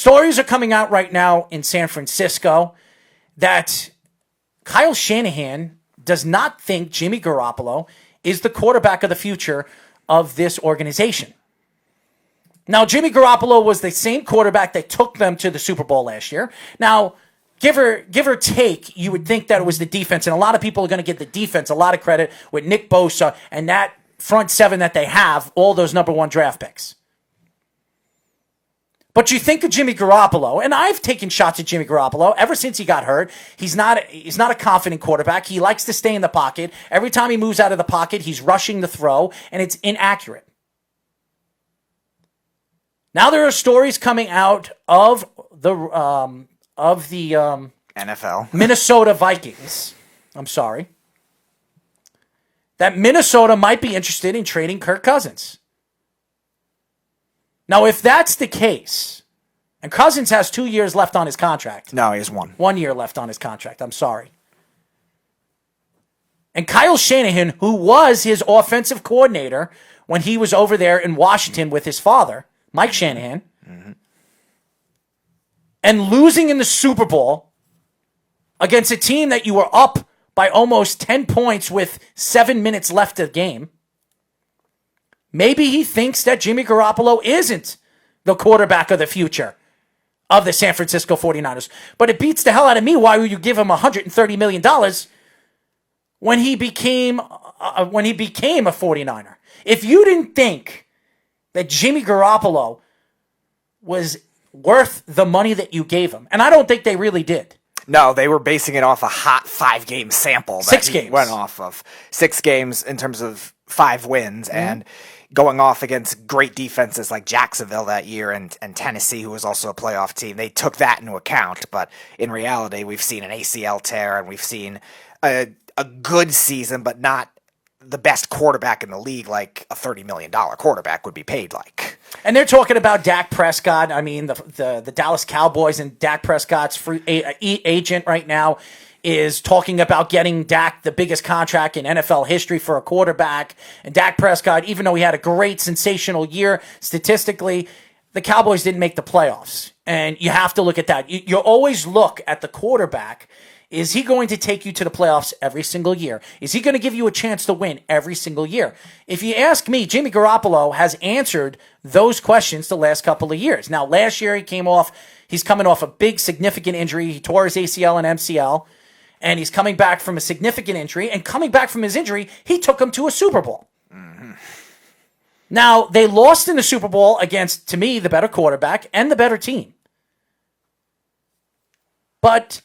Stories are coming out right now in San Francisco that Kyle Shanahan does not think Jimmy Garoppolo is the quarterback of the future of this organization. Now, Jimmy Garoppolo was the same quarterback that took them to the Super Bowl last year. Now, give or take, you would think that it was the defense, and a lot of people are going to give the defense a lot of credit with Nick Bosa and that front seven that they have, all those number one draft picks. But you think of Jimmy Garoppolo, and I've taken shots at Jimmy Garoppolo ever since he got hurt. He's not a confident quarterback. He likes to stay in the pocket. Every time he moves out of the pocket, he's rushing the throw, and it's inaccurate. Now there are stories coming out of the NFL Minnesota Vikings. I'm sorry. That Minnesota might be interested in trading Kirk Cousins. Now, if that's the case, and Cousins has 2 years left on his contract. No, he has one. 1 year left on his contract. I'm sorry. And Kyle Shanahan, who was his offensive coordinator when he was over there in Washington with his father, Mike Shanahan, and losing in the Super Bowl against a team that you were up by almost 10 points with 7 minutes left of the game, maybe he thinks that Jimmy Garoppolo isn't the quarterback of the future of the San Francisco 49ers. But it beats the hell out of me why would you give him $130 million when he became a 49er. If you didn't think that Jimmy Garoppolo was worth the money that you gave him, and I don't think they really did. No, they were basing it off a hot 5-game sample that 6 he games. went off of. 6 games in terms of 5 wins, and going off against great defenses like Jacksonville that year and Tennessee, who was also a playoff team. They took that into account, but in reality, we've seen an ACL tear, and we've seen a good season, but not the best quarterback in the league like a $30 million quarterback would be paid like. And they're talking about Dak Prescott. I mean, the Dallas Cowboys and Dak Prescott's free agent right now is talking about getting Dak the biggest contract in NFL history for a quarterback. And Dak Prescott, even though he had a great, sensational year statistically, the Cowboys didn't make the playoffs. And you have to look at that. You always look at the quarterback. Is he going to take you to the playoffs every single year? Is he going to give you a chance to win every single year? If you ask me, Jimmy Garoppolo has answered those questions the last couple of years. Now, last year he's coming off a big, significant injury. He tore his ACL and MCL, and he's coming back from a significant injury. And coming back from his injury, he took him to a Super Bowl. Mm-hmm. Now, they lost in the Super Bowl against, to me, the better quarterback and the better team. But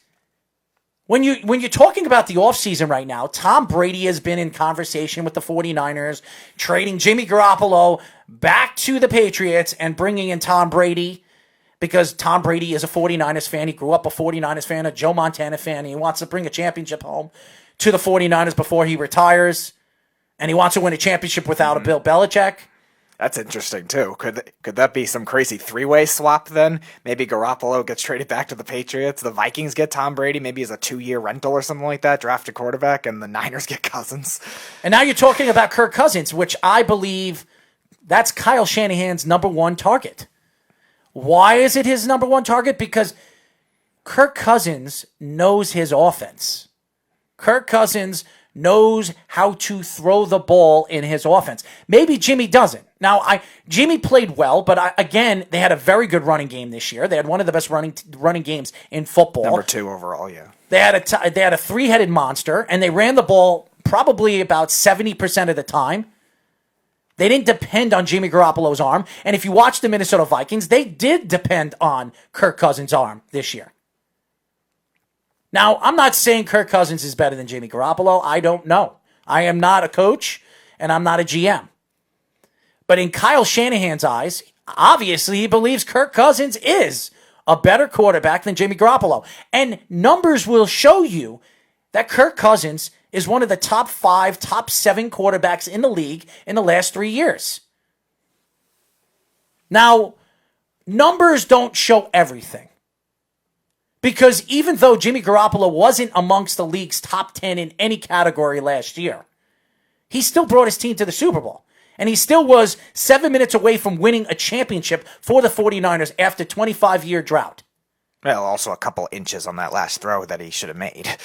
when you're talking about the offseason right now, Tom Brady has been in conversation with the 49ers, trading Jimmy Garoppolo back to the Patriots and bringing in Tom Brady because Tom Brady is a 49ers fan. He grew up a 49ers fan, a Joe Montana fan, and he wants to bring a championship home to the 49ers before he retires, and he wants to win a championship without a Bill Belichick. That's interesting, too. Could that be some crazy 3-way swap then? Maybe Garoppolo gets traded back to the Patriots, the Vikings get Tom Brady, maybe as a 2-year rental or something like that, draft a quarterback, and the Niners get Cousins. And now you're talking about Kirk Cousins, which I believe that's Kyle Shanahan's number one target. Why is it his number one target? Because Kirk Cousins knows his offense. Kirk Cousins knows how to throw the ball in his offense. Maybe Jimmy doesn't. Now, Jimmy played well, but again, they had a very good running game this year. They had one of the best running games in football. Number 2 overall, yeah. They had a 3-headed monster, and they ran the ball probably about 70% of the time. They didn't depend on Jimmy Garoppolo's arm, and if you watch the Minnesota Vikings, they did depend on Kirk Cousins' arm this year. Now, I'm not saying Kirk Cousins is better than Jimmy Garoppolo. I don't know. I am not a coach, and I'm not a GM. But in Kyle Shanahan's eyes, obviously he believes Kirk Cousins is a better quarterback than Jimmy Garoppolo. And numbers will show you that Kirk Cousins is one of the top 5, top 7 quarterbacks in the league in the last 3 years. Now, numbers don't show everything. Because even though Jimmy Garoppolo wasn't amongst the league's top 10 in any category last year, he still brought his team to the Super Bowl. And he still was 7 minutes away from winning a championship for the 49ers after a 25-year drought. Well, also a couple inches on that last throw that he should have made.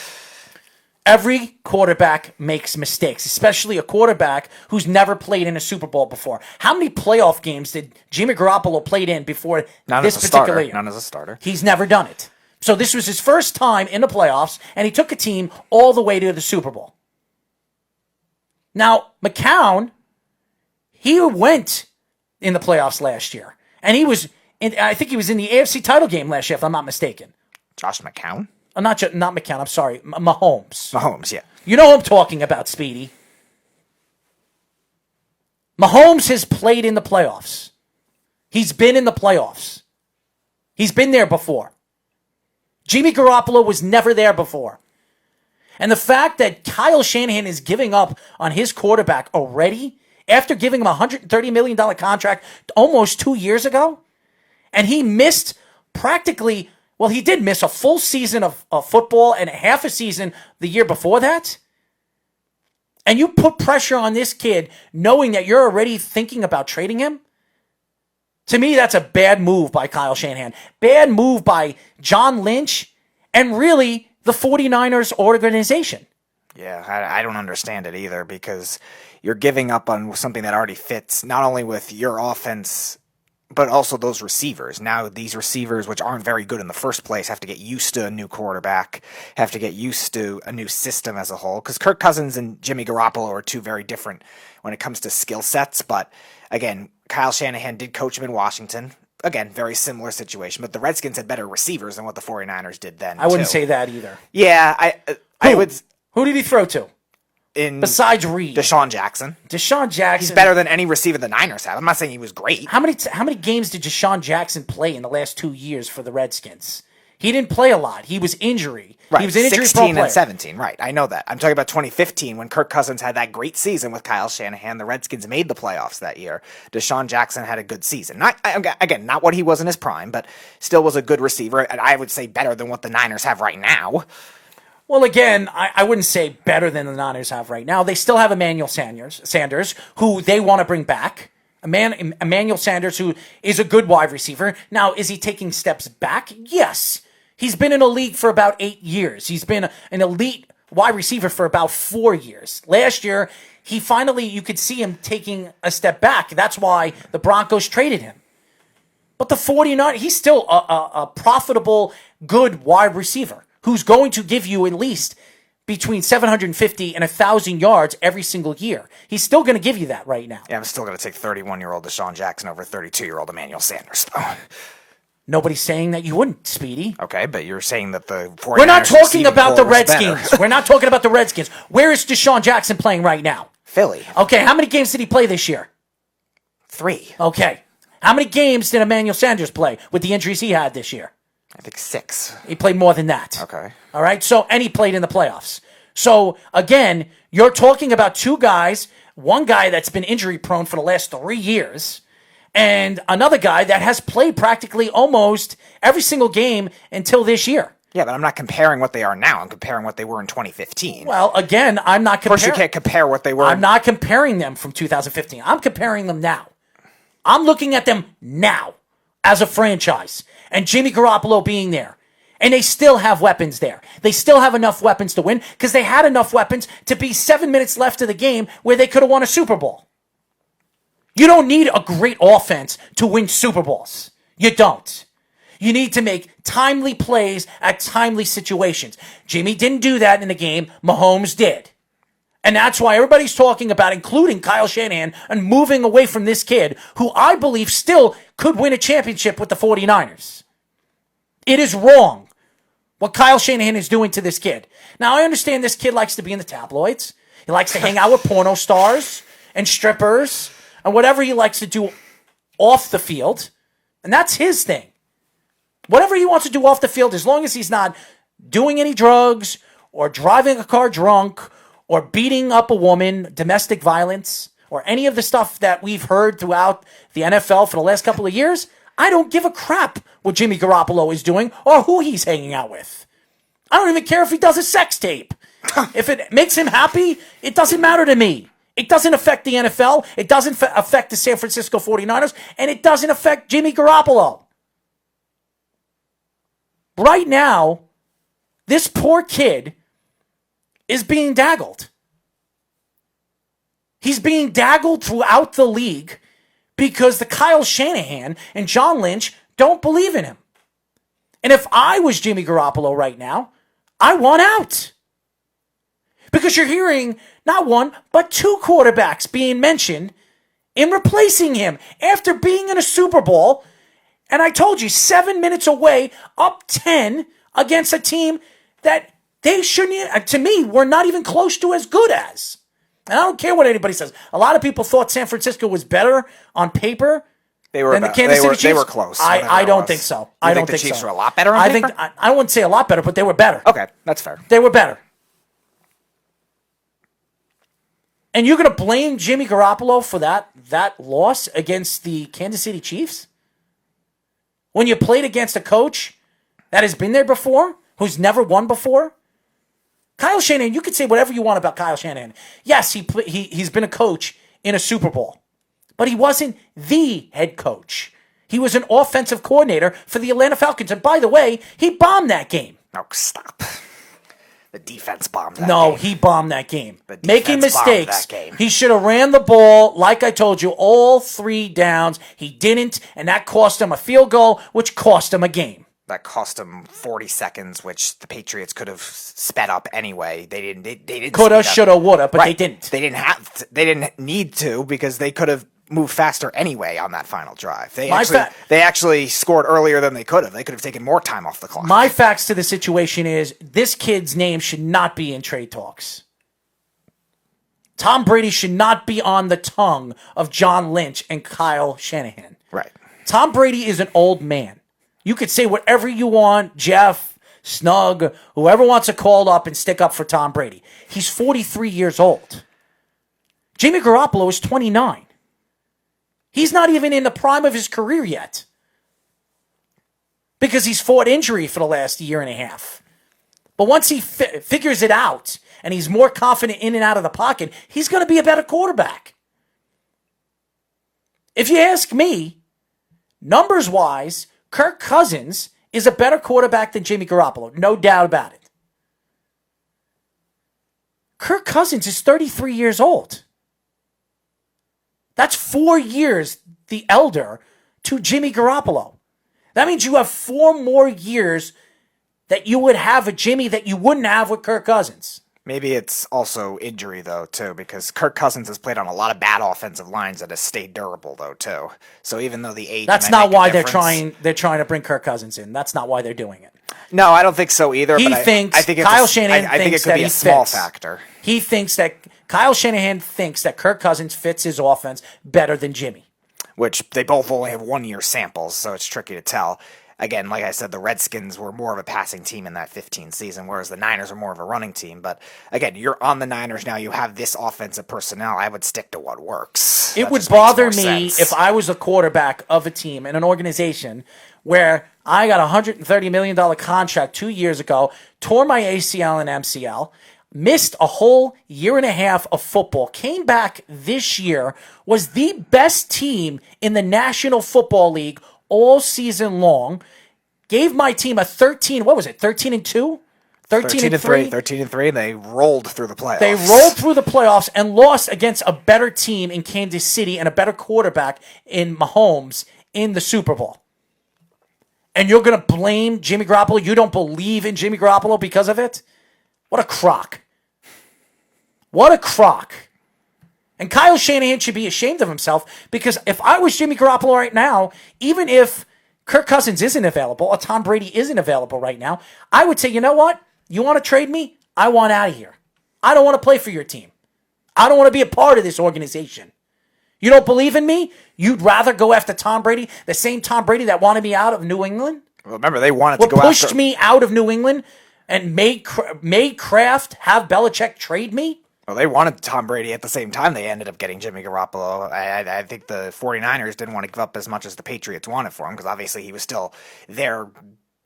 Every quarterback makes mistakes, especially a quarterback who's never played in a Super Bowl before. How many playoff games did Jimmy Garoppolo played in before this particular year? None as a starter. He's never done it. So this was his first time in the playoffs, and he took a team all the way to the Super Bowl. Now, McCown, he went in the playoffs last year, and I think he was in the AFC title game last year, if I'm not mistaken. Josh McCown? Not McCown, I'm sorry, Mahomes. Mahomes, yeah. You know who I'm talking about, Speedy. Mahomes has played in the playoffs. He's been in the playoffs. He's been there before. Jimmy Garoppolo was never there before. And the fact that Kyle Shanahan is giving up on his quarterback already, after giving him a $130 million contract almost 2 years ago, and he missed practically... Well, he did miss a full season of football and half a season the year before that. And you put pressure on this kid knowing that you're already thinking about trading him? To me, that's a bad move by Kyle Shanahan. Bad move by John Lynch and really the 49ers organization. Yeah, I don't understand it either because you're giving up on something that already fits not only with your offense but also those receivers. Now these receivers, which aren't very good in the first place, have to get used to a new quarterback, have to get used to a new system as a whole. Because Kirk Cousins and Jimmy Garoppolo are two very different when it comes to skill sets. But again, Kyle Shanahan did coach him in Washington. Again, very similar situation. But the Redskins had better receivers than what the 49ers did then. I wouldn't say that either. Yeah, I would. Who did he throw to? Besides Reed. Deshaun Jackson. Deshaun Jackson. He's better than any receiver the Niners have. I'm not saying he was great. How many games did Deshaun Jackson play in the last 2 years for the Redskins? He didn't play a lot. He was injury. Right. He was an injury 16 and 17. Right. I know that. I'm talking about 2015 when Kirk Cousins had that great season with Kyle Shanahan. The Redskins made the playoffs that year. Deshaun Jackson had a good season. Not what he was in his prime, but still was a good receiver. And I would say better than what the Niners have right now. Well, again, I wouldn't say better than the Niners have right now. They still have Emmanuel Sanders, who they want to bring back. Emmanuel Sanders, who is a good wide receiver. Now, is he taking steps back? Yes. He's been in the league for about 8 years. He's been an elite wide receiver for about 4 years. Last year, you could see him taking a step back. That's why the Broncos traded him. But the 49ers, he's still a profitable, good wide receiver who's going to give you at least between 750 and 1,000 yards every single year. He's still going to give you that right now. Yeah, I'm still going to take 31-year-old Deshaun Jackson over 32-year-old Emmanuel Sanders, though. Nobody's saying that you wouldn't, Speedy. Okay, but you're saying that the 49ers We're not talking about the Redskins. We're not talking about the Redskins. Where is Deshaun Jackson playing right now? Philly. Okay, how many games did he play this year? 3. Okay. How many games did Emmanuel Sanders play with the injuries he had this year? I think 6. He played more than that. Okay. All right. And he played in the playoffs. So again, you're talking about two guys, one guy that's been injury prone for the last 3 years, and another guy that has played practically almost every single game until this year. Yeah, but I'm not comparing what they are now. I'm comparing what they were in 2015. Well, again, I'm not comparing. Of course, you can't compare what they were. I'm not comparing them from 2015. I'm comparing them now. I'm looking at them now as a franchise. And Jimmy Garoppolo being there. And they still have weapons there. They still have enough weapons to win because they had enough weapons to be 7 minutes left of the game where they could have won a Super Bowl. You don't need a great offense to win Super Bowls. You don't. You need to make timely plays at timely situations. Jimmy didn't do that in the game. Mahomes did. And that's why everybody's talking about, including Kyle Shanahan, and moving away from this kid, who I believe still could win a championship with the 49ers. It is wrong what Kyle Shanahan is doing to this kid. Now, I understand this kid likes to be in the tabloids. He likes to hang out with porno stars and strippers and whatever he likes to do off the field. And that's his thing. Whatever he wants to do off the field, as long as he's not doing any drugs or driving a car drunk or beating up a woman, domestic violence, or any of the stuff that we've heard throughout the NFL for the last couple of years, I don't give a crap what Jimmy Garoppolo is doing or who he's hanging out with. I don't even care if he does a sex tape. If it makes him happy, it doesn't matter to me. It doesn't affect the NFL. It doesn't affect the San Francisco 49ers. And it doesn't affect Jimmy Garoppolo. Right now, this poor kid is being daggled. He's being daggled throughout the league because the Kyle Shanahan and John Lynch don't believe in him. And if I was Jimmy Garoppolo right now, I want out. Because you're hearing not one, but two quarterbacks being mentioned in replacing him after being in a Super Bowl. And I told you, 7 minutes away, up 10 against a team that they shouldn't, to me, were not even close to as good as. And I don't care what anybody says. A lot of people thought San Francisco was better on paper than the Kansas City Chiefs. They were close. I don't think so. I don't think the Chiefs so. were a lot better on paper? I wouldn't say a lot better, but they were better. Okay, that's fair. They were better. And you're going to blame Jimmy Garoppolo for that loss against the Kansas City Chiefs? When you played against a coach that has been there before, who's never won before? Kyle Shanahan, you could say whatever you want about Kyle Shanahan. Yes, he's been a coach in a Super Bowl, but he wasn't the head coach. He was an offensive coordinator for the Atlanta Falcons. And by the way, he bombed that game. No, stop. The defense bombed that game. No, he bombed that game. Making mistakes. That game. He should have ran the ball, like I told you, all 3 downs. He didn't, and that cost him a field goal, which cost him a game. That cost them 40 seconds, which the Patriots could have sped up anyway. They didn't. They didn't. Coulda, shoulda, woulda, but they didn't. They didn't have. They didn't need to because they could have moved faster anyway on that final drive. They actually scored earlier than they could have. They could have taken more time off the clock. My facts to the situation is this kid's name should not be in trade talks. Tom Brady should not be on the tongue of John Lynch and Kyle Shanahan. Right. Tom Brady is an old man. You could say whatever you want, Jeff, Snug, whoever wants to call up and stick up for Tom Brady. He's 43 years old. Jimmy Garoppolo is 29. He's not even in the prime of his career yet because he's fought injury for the last year and a half. But once he figures it out and he's more confident in and out of the pocket, he's going to be a better quarterback. If you ask me, numbers-wise, Kirk Cousins is a better quarterback than Jimmy Garoppolo. No doubt about it. Kirk Cousins is 33 years old. That's 4 years the elder to Jimmy Garoppolo. That means you have 4 more years that you would have with Jimmy that you wouldn't have with Kirk Cousins. Maybe it's also injury, though, too, because Kirk Cousins has played on a lot of bad offensive lines that has stayed durable, though, too. So even though the age... That's not why they're trying to bring Kirk Cousins in. That's not why they're doing it. No, I don't think so either. I think Kyle Shanahan thinks that be a small factor. He thinks that Kyle Shanahan thinks that Kirk Cousins fits his offense better than Jimmy. Which they both only have 1 year samples, so it's tricky to tell. Again, like I said, the Redskins were more of a passing team in that 15 season, whereas the Niners are more of a running team. But again, you're on the Niners now. You have this offensive personnel. I would stick to what works. It would bother me if I was a quarterback of a team in an organization where I got a $130 million contract 2 years ago, tore my ACL and MCL, missed a whole year and a half of football, came back this year, was the best team in the National Football League all season long, gave my team a 13, what was it, 13-2? 13-3. 13-3, and they rolled through the playoffs. They rolled through the playoffs and lost against a better team in Kansas City and a better quarterback in Mahomes in the Super Bowl. And you're going to blame Jimmy Garoppolo? You don't believe in Jimmy Garoppolo because of it? What a crock. What a crock. And Kyle Shanahan should be ashamed of himself because if I was Jimmy Garoppolo right now, even if Kirk Cousins isn't available or Tom Brady isn't available right now, I would say, you know what? You want to trade me? I want out of here. I don't want to play for your team. I don't want to be a part of this organization. You don't believe in me? You'd rather go after Tom Brady, the same Tom Brady that wanted me out of New England? Well, remember, they wanted to go after... pushed me out of New England and made Kraft have Belichick trade me? Well, they wanted Tom Brady at the same time they ended up getting Jimmy Garoppolo. I think the 49ers didn't want to give up as much as the Patriots wanted for him because obviously he was still their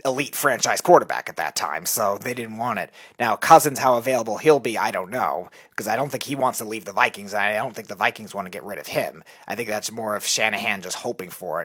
elite franchise quarterback at that time, so they didn't want it. Now, Cousins, how available he'll be, I don't know, because I don't think he wants to leave the Vikings, and I don't think the Vikings want to get rid of him. I think that's more of Shanahan just hoping for it.